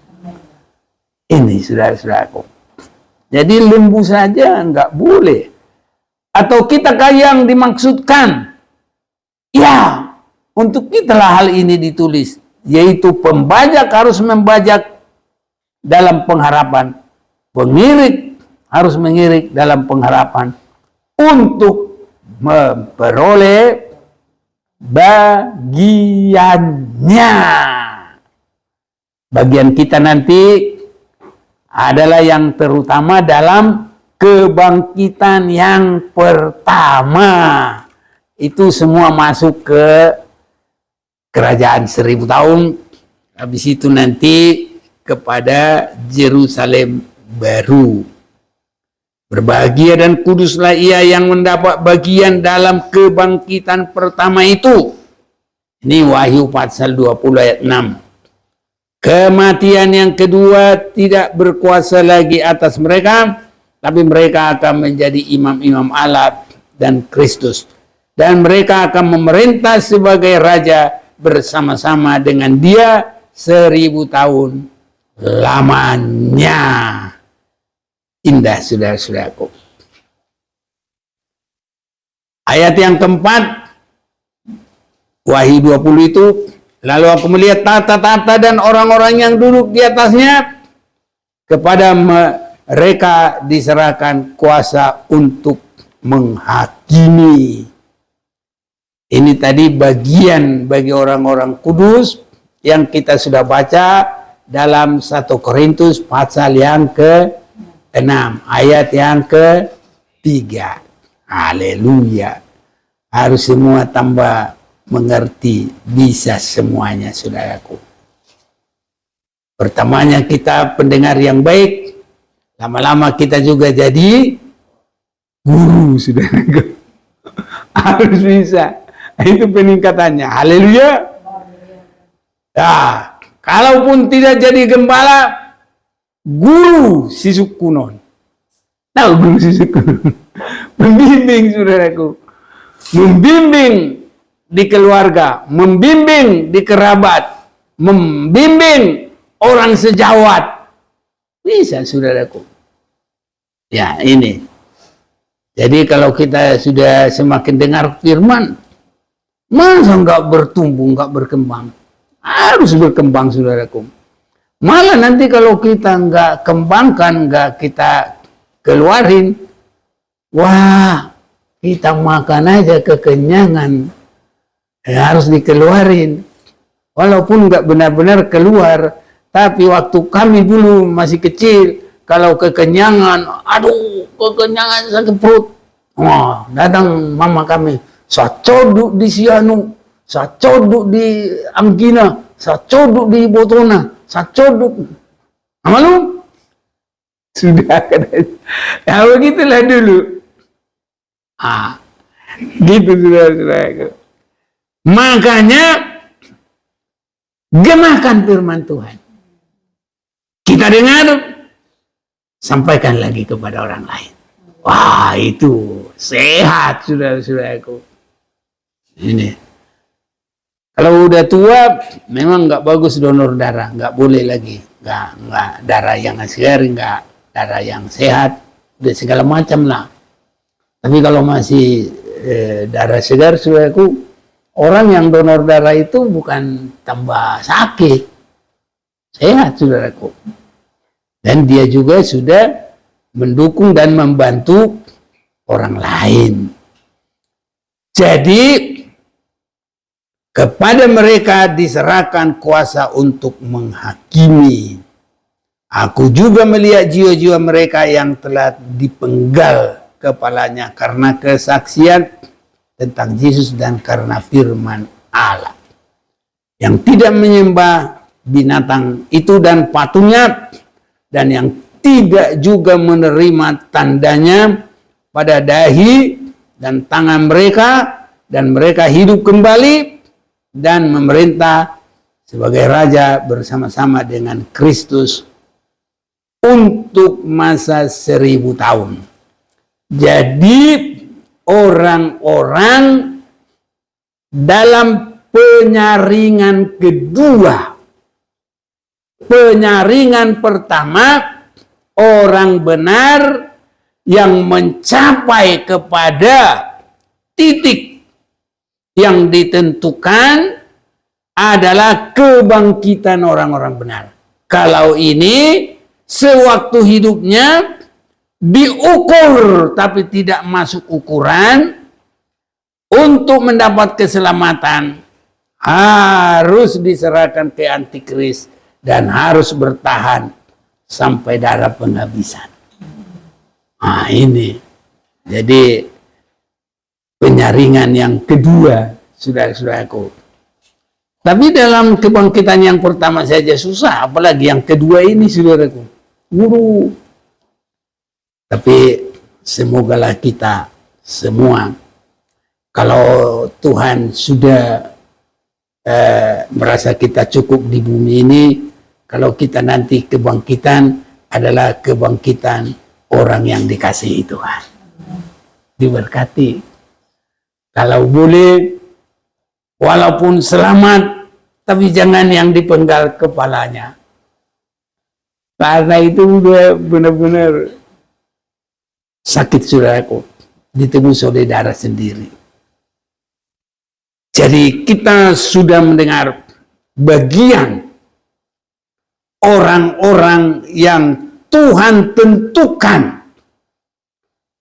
Ini saudara-saudaraku. Jadi lembu saja nggak boleh Atau kitakah yang dimaksudkan? Ya, untuk kitalah hal ini ditulis, yaitu pembajak harus membajak dalam pengharapan, pengirik harus mengirik dalam pengharapan, untuk memperoleh bagiannya. Bagian kita nanti adalah yang terutama dalam kebangkitan yang pertama. Itu semua masuk ke kerajaan 1000 tahun. Habis itu nanti kepada Yerusalem baru. Berbahagia dan kuduslah ia yang mendapat bagian dalam kebangkitan pertama itu. Ini Wahyu pasal 20 ayat 6. Kematian yang kedua tidak berkuasa lagi atas mereka, tapi mereka akan menjadi imam-imam Allah dan Kristus. Dan mereka akan memerintah sebagai raja bersama-sama dengan dia 1000 tahun lamanya. Indah, saudara-saudaraku. Ayat yang keempat, Wahyu 20 itu, lalu aku melihat tata-tata dan orang-orang yang duduk di atasnya, kepada mereka diserahkan kuasa untuk menghakimi. Ini tadi bagian bagi orang-orang kudus yang kita sudah baca dalam 1 Korintus pasal yang ke-6 ayat yang ke-3. Haleluya. Harus semua tambah mengerti, bisa semuanya, saudaraku. Pertamanya kita pendengar yang baik, lama-lama kita juga jadi guru, saudaraku. Harus bisa. Itu peningkatannya. Haleluya. Nah, kalaupun tidak jadi gembala, guru sisuk kunon. Tahu guru sisuk kunon? Membimbing, saudaraku. Membimbing di keluarga, membimbing di kerabat, membimbing orang sejawat. Bisa, saudaraku. Ya, ini. Jadi kalau kita sudah semakin dengar firman, masa nggak bertumbuh, nggak berkembang? Harus berkembang, saudaraku. Malah nanti kalau kita nggak kembangkan, nggak kita keluarin, wah, kita makan aja kekenyangan. Harus dikeluarin. Walaupun nggak benar-benar keluar, tapi waktu kami dulu masih kecil, kalau kekenyangan, aduh, kekenyangan sakit perut. Wah, datang mama kami, sacoduk di sianu, sacoduk di anggina, sacoduk di botona, sacoduk. Malu? Sudah. Ya begitulah dulu. Gitu saudara-saudara. Makanya gemakan firman Tuhan. Kita dengar, sampaikan lagi kepada orang lain. Wah, itu sehat, saudara-saudaraku. Ini. Kalau udah tua, memang nggak bagus donor darah, nggak boleh lagi, nggak darah yang segar, nggak darah yang sehat, udah segala macam lah. Tapi kalau masih darah segar, saudaraku, orang yang donor darah itu bukan tambah sakit, sehat, saudaraku. Dan dia juga sudah mendukung dan membantu orang lain. Jadi kepada mereka diserahkan kuasa untuk menghakimi. Aku juga melihat jiwa-jiwa mereka yang telah dipenggal kepalanya karena kesaksian tentang Yesus dan karena firman Allah. Yang tidak menyembah binatang itu dan patungnya, dan yang tidak juga menerima tandanya pada dahi dan tangan mereka, dan mereka hidup kembali dan memerintah sebagai raja bersama-sama dengan Kristus untuk masa 1000 tahun. Jadi orang-orang dalam penyaringan kedua, penyaringan pertama, orang benar yang mencapai kepada titik yang ditentukan adalah kebangkitan orang-orang benar. Kalau ini sewaktu hidupnya diukur tapi tidak masuk ukuran, untuk mendapat keselamatan harus diserahkan ke antikris dan harus bertahan sampai darah penghabisan. Nah ini jadi penyaringan yang kedua, saudara-saudaraku. Tapi dalam kebangkitan yang pertama saja susah, apalagi yang kedua ini, saudaraku. Guru. Tapi semogalah kita semua, kalau Tuhan sudah merasa kita cukup di bumi ini, kalau kita nanti kebangkitan adalah kebangkitan orang yang dikasihi Tuhan. Diberkati. Kalau boleh, walaupun selamat, tapi jangan yang dipenggal kepalanya. Karena itu udah benar-benar sakit, saudaraku, ditebus oleh darah sendiri. Jadi kita sudah mendengar bagian orang-orang yang Tuhan tentukan.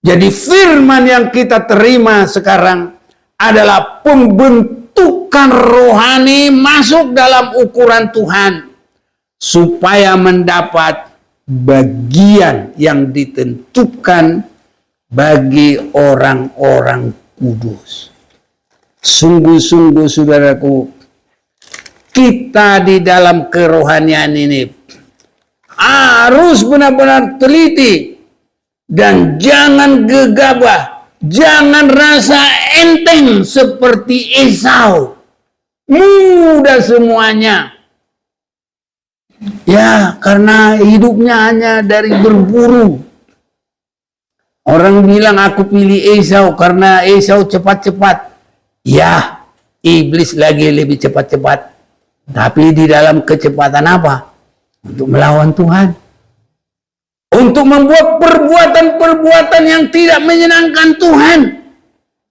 Jadi firman yang kita terima sekarang adalah pembentukan rohani masuk dalam ukuran Tuhan supaya mendapat bagian yang ditentukan bagi orang-orang kudus. Sungguh-sungguh, saudaraku, kita di dalam kerohanian ini harus benar-benar teliti dan jangan gegabah, jangan rasa enteng seperti Esau, mudah semuanya. Ya, karena hidupnya hanya dari berburu. Orang bilang aku pilih Esau karena Esau cepat-cepat. Ya, iblis lagi lebih cepat-cepat. Tapi di dalam kecepatan apa? Untuk melawan Tuhan. Untuk membuat perbuatan-perbuatan yang tidak menyenangkan Tuhan.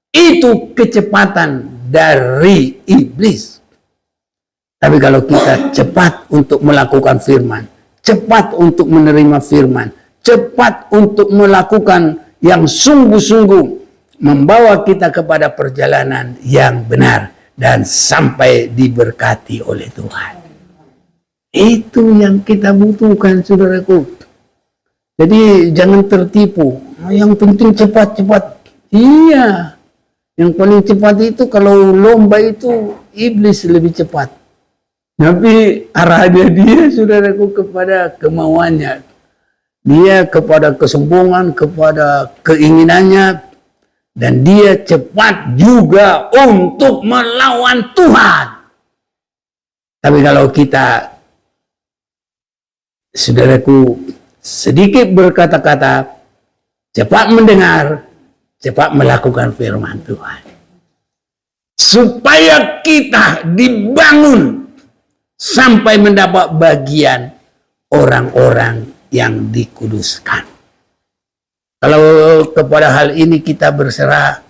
Itu kecepatan dari iblis. Tapi kalau kita cepat untuk melakukan firman, cepat untuk menerima firman, cepat untuk melakukan yang sungguh-sungguh membawa kita kepada perjalanan yang benar dan sampai diberkati oleh Tuhan. Itu yang kita butuhkan, saudaraku. Jadi jangan tertipu. Yang penting cepat-cepat. Iya. Yang paling cepat itu kalau lomba itu iblis lebih cepat. Tapi arahnya dia, saudaraku, kepada kemauannya. Dia kepada kesombongan, kepada keinginannya. Dan dia cepat juga untuk melawan Tuhan. Tapi kalau kita, saudaraku, sedikit berkata-kata, cepat mendengar, cepat melakukan firman Tuhan. Supaya kita dibangun sampai mendapat bagian orang-orang yang dikuduskan. Kalau kepada hal ini kita berserah,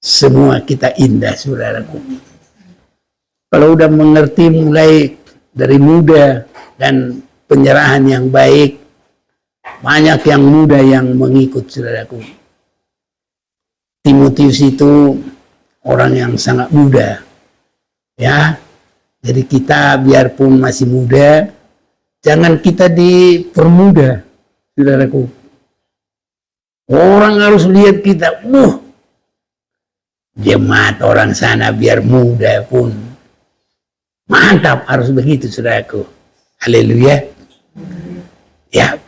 semua kita indah, saudaraku. Kalau udah mengerti mulai dari muda dan penyerahan yang baik, banyak yang muda yang mengikut, saudaraku. Timotius itu orang yang sangat muda, ya. Jadi kita biarpun masih muda, jangan kita dipermudah, saudaraku. Orang harus lihat kita, jemaat orang sana biar muda pun mantap, harus begitu, saudaraku. Haleluya. Ya.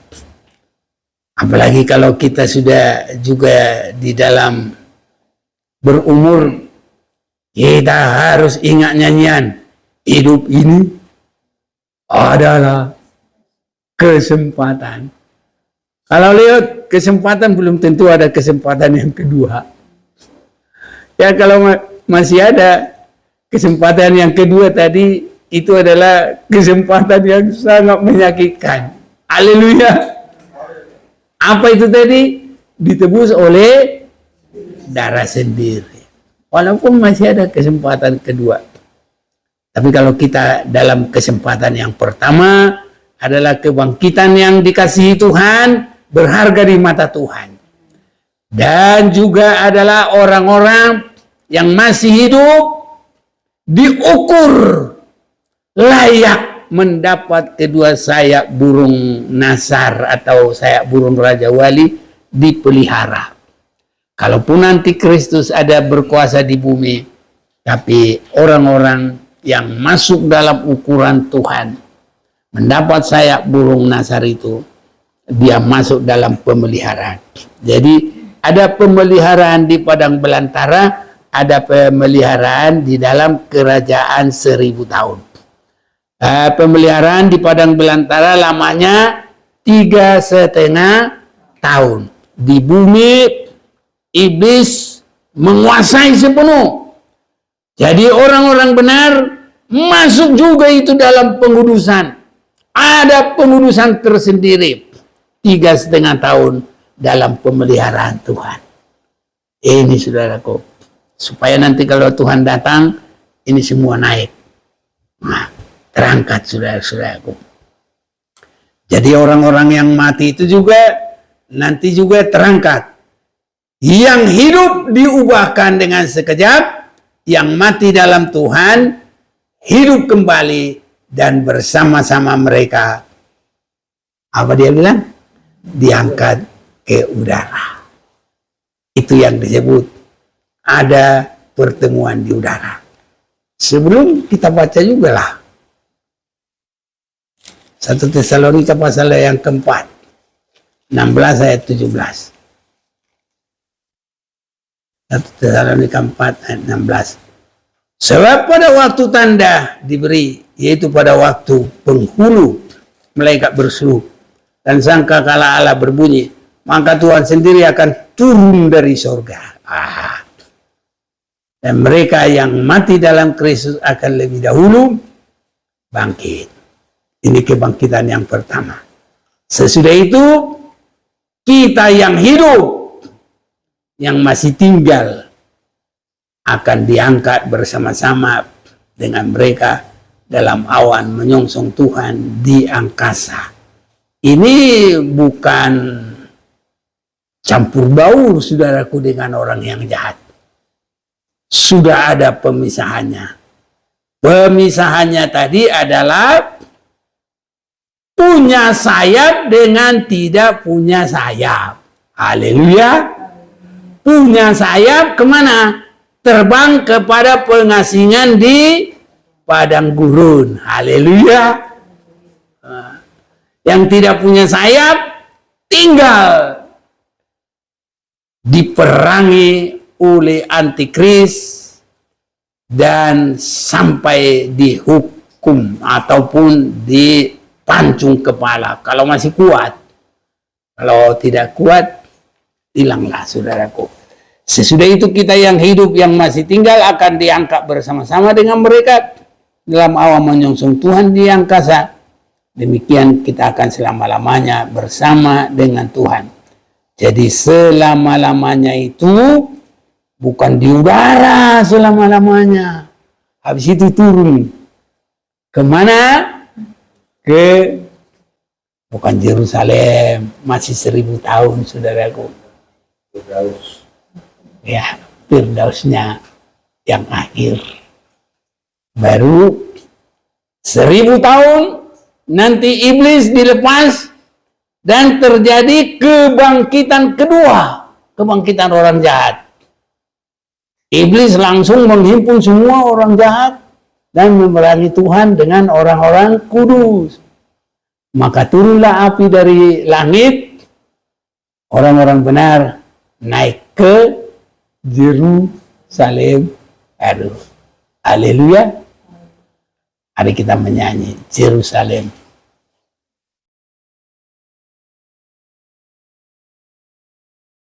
Apalagi kalau kita sudah juga di dalam berumur, kita harus ingat nyanyian, hidup ini adalah kesempatan. Kalau lihat kesempatan, belum tentu ada kesempatan yang kedua. Ya, kalau masih ada kesempatan yang kedua tadi, itu adalah kesempatan yang sangat menyakitkan. Haleluya. Apa itu tadi? ditebus oleh darah sendiri. Walaupun masih ada kesempatan kedua. Tapi kalau kita dalam kesempatan yang pertama adalah kebangkitan yang dikasihi Tuhan, berharga di mata Tuhan. Dan juga adalah orang-orang yang masih hidup diukur layak mendapat kedua sayap burung nasar atau sayap burung Raja Wali dipelihara. Kalaupun nanti Kristus ada berkuasa di bumi, tapi orang-orang yang masuk dalam ukuran Tuhan mendapat sayap burung nasar itu, dia masuk dalam pemeliharaan. Jadi ada pemeliharaan di padang belantara, ada pemeliharaan di dalam kerajaan 1000 tahun. Pemeliharaan di padang belantara lamanya 3,5 tahun. Di bumi iblis menguasai sepenuh. Jadi orang-orang benar masuk juga itu dalam pengudusan. Ada pengudusan tersendiri. 3,5 tahun dalam pemeliharaan Tuhan. Ini saudaraku. Supaya nanti kalau Tuhan datang, ini semua naik. Nah, terangkat saudara-saudaraku. Jadi orang-orang yang mati itu juga nanti juga terangkat. Yang hidup diubahkan dengan sekejap, yang mati dalam Tuhan hidup kembali dan bersama-sama mereka, apa dia bilang? Diangkat ke udara. Itu yang disebut ada pertemuan di udara. Sebelum kita baca juga lah 1 Tesalonika pasal yang keempat 16 ayat 17. 1 Tesalonika 4 ayat 16. Sebab pada waktu tanda diberi, yaitu pada waktu penghulu malaikat berseru dan sangkakala Allah berbunyi, maka Tuhan sendiri akan turun dari sorga. Dan mereka yang mati dalam Kristus akan lebih dahulu bangkit. Ini kebangkitan yang pertama. Sesudah itu, kita yang hidup, yang masih tinggal, akan diangkat bersama-sama dengan mereka dalam awan menyongsong Tuhan di angkasa. Ini bukan campur baur saudaraku dengan orang yang jahat. Sudah ada pemisahannya. Pemisahannya tadi adalah punya sayap dengan tidak punya sayap. Haleluya. Punya sayap kemana? Terbang kepada pengasingan di padang gurun. Haleluya. Yang tidak punya sayap tinggal diperangi oleh antikris dan sampai dihukum ataupun dipancung kepala kalau masih kuat. Kalau tidak kuat, hilanglah saudaraku. Sesudah itu kita yang hidup yang masih tinggal akan diangkat bersama-sama dengan mereka dalam awan menyongsong Tuhan di angkasa. Demikian kita akan selama-lamanya bersama dengan Tuhan. Jadi selama-lamanya itu bukan di udara selama-lamanya. Habis itu turun. Kemana? Ke bukan Yerusalem. Masih 1000 tahun saudaraku. Firdaus. Ya, Firdausnya yang akhir. Baru 1000 tahun nanti iblis dilepas dan terjadi kebangkitan kedua, kebangkitan orang jahat. Iblis langsung menghimpun semua orang jahat dan memerangi Tuhan dengan orang-orang kudus. Maka turunlah api dari langit, orang-orang benar naik ke Yerusalem. Aduh, haleluya. Hari kita menyanyi Yerusalem